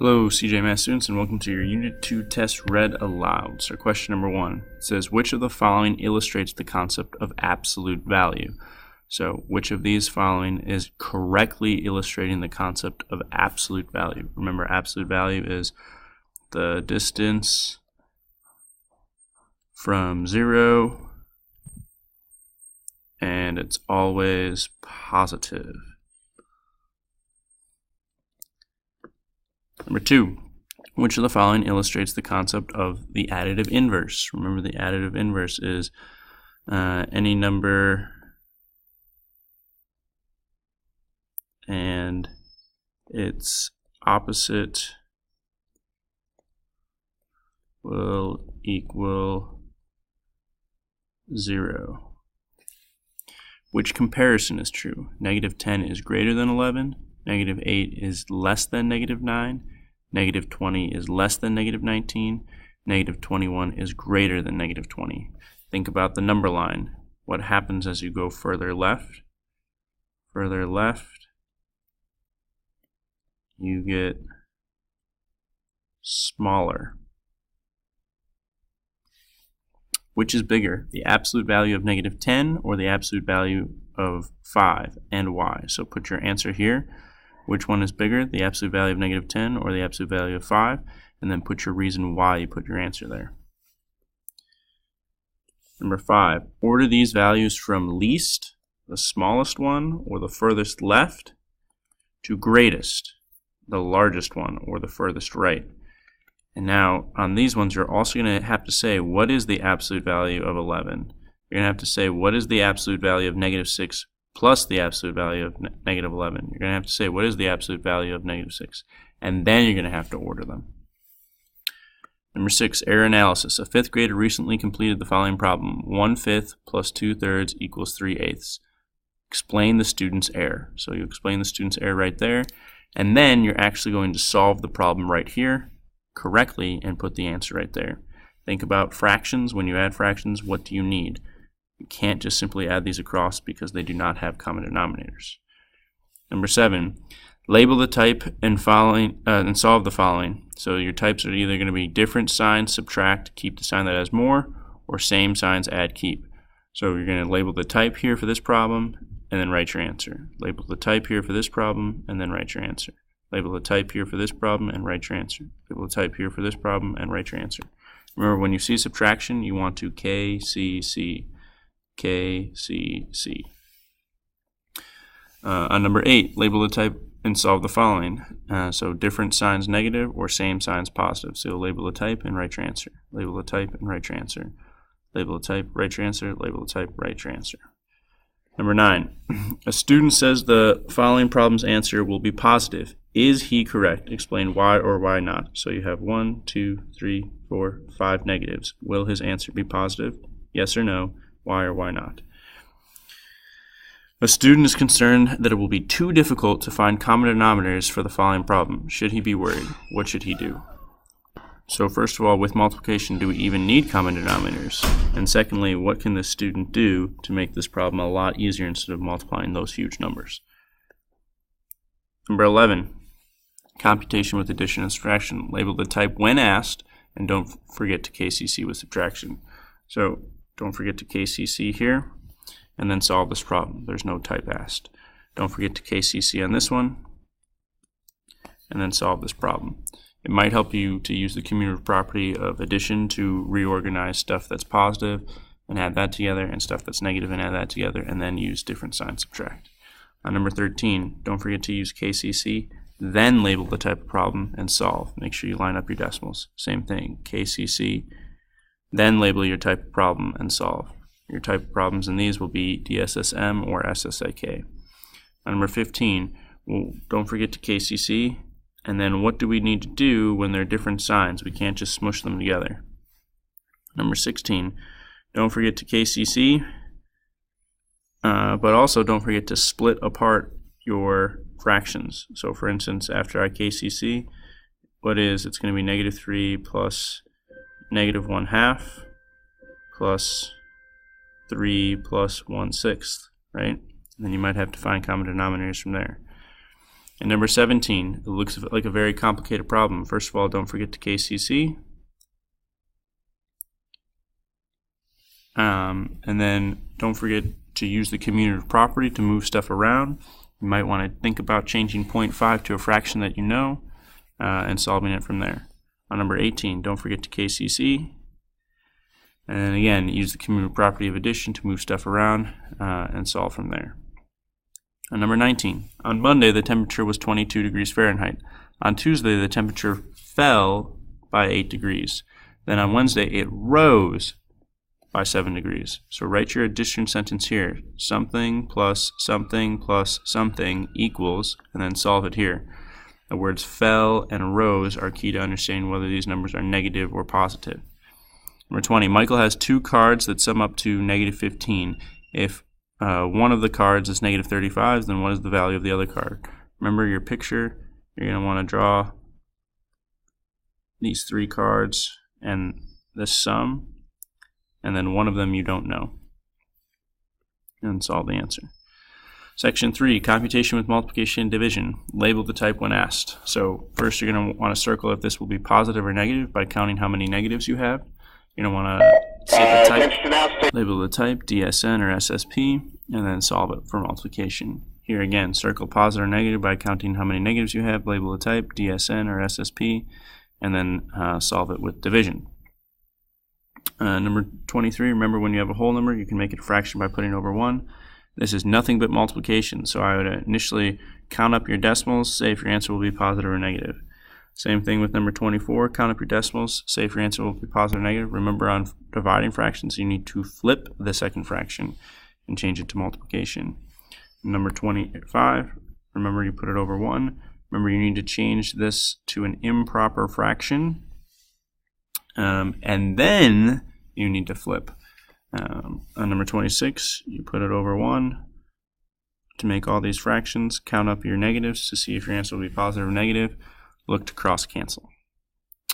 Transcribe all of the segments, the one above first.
Hello, CJ Math students, and welcome to your Unit 2 test read aloud. So question number 1 says, which of the following illustrates the concept of absolute value? So which of these following is correctly illustrating the concept of absolute value? Remember, absolute value is the distance from 0, and it's always positive. Number 2, which of the following illustrates the concept of the additive inverse? Remember, the additive inverse is any number and its opposite will equal 0. Which comparison is true? Negative 10 is greater than 11. Negative 8 is less than negative 9. Negative 20 is less than negative 19. Negative 21 is greater than negative 20. Think about the number line. What happens as you go further left? Further left, you get smaller. Which is bigger, the absolute value of negative 10 or the absolute value of 5, and why? So put your answer here. Which one is bigger, the absolute value of negative 10 or the absolute value of 5? And then put your reason why you put your answer there. Number 5, order these values from least, the smallest one, or the furthest left, to greatest, the largest one, or the furthest right. And now, on these ones, you're also going to have to say, what is the absolute value of 11? You're going to have to say, what is the absolute value of negative 6 plus the absolute value of negative 11? You're going to have to say, what is the absolute value of negative 6? And then you're going to have to order them. Number 6, error analysis. A 5th grader recently completed the following problem. 1/5 plus 2/3 equals 3/8. Explain the student's error. So you explain the student's error right there, and then you're actually going to solve the problem right here correctly and put the answer right there. Think about fractions. When you add fractions, what do you need? You can't just simply add these across because they do not have common denominators. Number 7, label the type and solve the following. So your types are either going to be different signs, subtract, keep the sign that has more, or same signs, add, keep. So you're going to label the type here for this problem and then write your answer. Label the type here for this problem and then write your answer. Label the type here for this problem and write your answer. Label the type here for this problem and write your answer. Remember, when you see subtraction, you want to KCC. KCC. On number 8, label the type and solve the following. So different signs negative or same signs positive. So label the type and write your answer. Label the type and write your answer. Label the type, write your answer. Label the type, write your answer. Number 9, a student says the following problem's answer will be positive. Is he correct? Explain why or why not. So you have 1, 2, 3, 4, 5 negatives. Will his answer be positive? Yes or no? Why or why not? A student is concerned that it will be too difficult to find common denominators for the following problem. Should he be worried? What should he do? So first of all, with multiplication, do we even need common denominators? And secondly, what can the student do to make this problem a lot easier instead of multiplying those huge numbers? Number 11, computation with addition and subtraction. Label the type when asked, and don't forget to KCC with subtraction. So don't forget to KCC here, and then solve this problem. There's no type asked. Don't forget to KCC on this one, and then solve this problem. It might help you to use the commutative property of addition to reorganize stuff that's positive and add that together, and stuff that's negative and add that together, and then use different signs subtract. On number 13, don't forget to use KCC, then label the type of problem and solve. Make sure you line up your decimals. Same thing, KCC, then label your type of problem and solve. Your type of problems in these will be DSSM or SSIK. On number 15, don't forget to KCC, and then what do we need to do when there are different signs? We can't just smush them together. Number 16, don't forget to KCC, but also don't forget to split apart your fractions. So for instance, after I KCC, it's going to be negative 3 plus negative 1/2 plus 3 plus 1/6, right? And then you might have to find common denominators from there. And number 17, it looks like a very complicated problem. First of all, don't forget to KCC. And then don't forget to use the commutative property to move stuff around. You might want to think about changing 0.5 to a fraction that you know and solving it from there. On number 18, don't forget to KCC. And then again, use the commutative property of addition to move stuff around and solve from there. On number 19, on Monday the temperature was 22 degrees Fahrenheit. On Tuesday the temperature fell by 8 degrees. Then on Wednesday it rose by 7 degrees. So write your addition sentence here. Something plus something plus something equals, and then solve it here. The words fell and rose are key to understanding whether these numbers are negative or positive. Number 20, Michael has 2 cards that sum up to negative 15. If one of the cards is negative 35, then what is the value of the other card? Remember your picture, you're going to want to draw these 3 cards and this sum, and then one of them you don't know, and solve the answer. Section 3, computation with multiplication and division. Label the type when asked. So first you're going to want to circle if this will be positive or negative by counting how many negatives you have. You're going to want to set the type, label the type, DSN or SSP, and then solve it for multiplication. Here again, circle positive or negative by counting how many negatives you have, label the type, DSN or SSP, and then solve it with division. Number 23, remember when you have a whole number, you can make it a fraction by putting over 1. This is nothing but multiplication, so I would initially count up your decimals, say if your answer will be positive or negative. Same thing with number 24, count up your decimals, say if your answer will be positive or negative. Remember on dividing fractions, you need to flip the second fraction and change it to multiplication. Number 25, remember you put it over 1. Remember you need to change this to an improper fraction, and then you need to flip. On number 26, you put it over 1 to make all these fractions. Count up your negatives to see if your answer will be positive or negative. Look to cross cancel.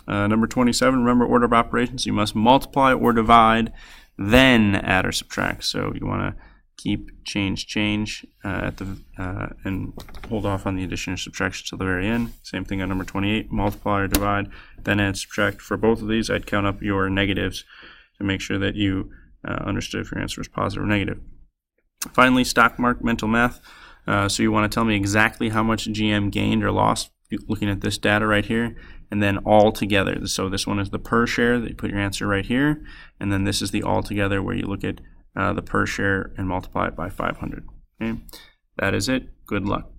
Number 27, remember order of operations. You must multiply or divide, then add or subtract. So you want to keep change and hold off on the addition or subtraction till the very end. Same thing on number 28, multiply or divide, then add subtract. For both of these, I'd count up your negatives to make sure that you understood if your answer is positive or negative. Finally, stock market mental math. So you want to tell me exactly how much GM gained or lost looking at this data right here, and then all together. So this one is the per share, that you put your answer right here, and then this is the all together where you look at the per share and multiply it by 500. Okay? That is it. Good luck.